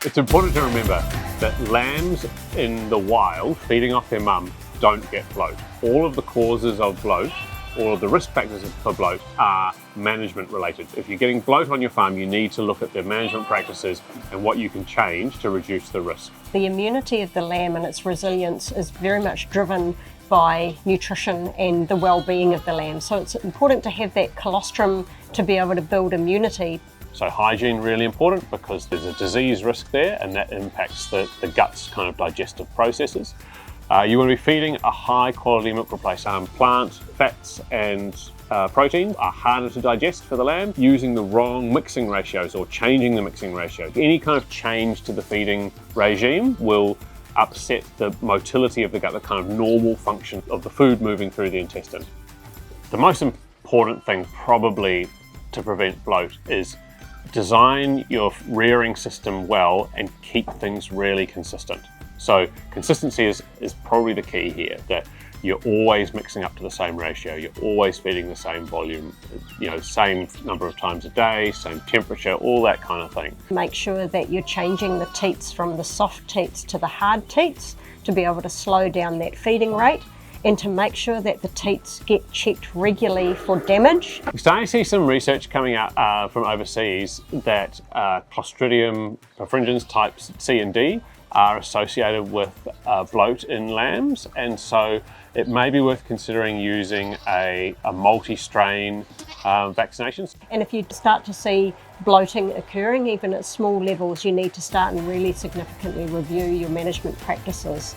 It's important to remember that lambs in the wild, feeding off their mum, don't get bloat. All of the causes of bloat, all of the risk factors for bloat are management related. If you're getting bloat on your farm, you need to look at the management practices and what you can change to reduce the risk. The immunity of the lamb and its resilience is very much driven by nutrition and the well-being of the lamb. So it's important to have that colostrum to be able to build immunity. So hygiene really important because there's a disease risk there and that impacts the gut's kind of digestive processes. You want to be feeding a high quality milk replace. Plant fats and proteins are harder to digest for the lamb. Using the wrong mixing ratios or changing the mixing ratio. Any kind of change to the feeding regime will upset the motility of the gut, the kind of normal function of the food moving through the intestine. The most important thing probably to prevent bloat is design your rearing system well and keep things really consistent. So consistency is probably the key here, that you're always mixing up to the same ratio, you're always feeding the same volume, same number of times a day, same temperature, all that kind of thing. Make sure that you're changing the teats from the soft teats to the hard teats to be able to slow down that feeding rate, and to make sure that the teats get checked regularly for damage. We're starting to see some research coming out from overseas that Clostridium perfringens types C and D are associated with bloat in lambs, and so it may be worth considering using a multi-strain vaccinations. And if you start to see bloating occurring, even at small levels, you need to start and really significantly review your management practices.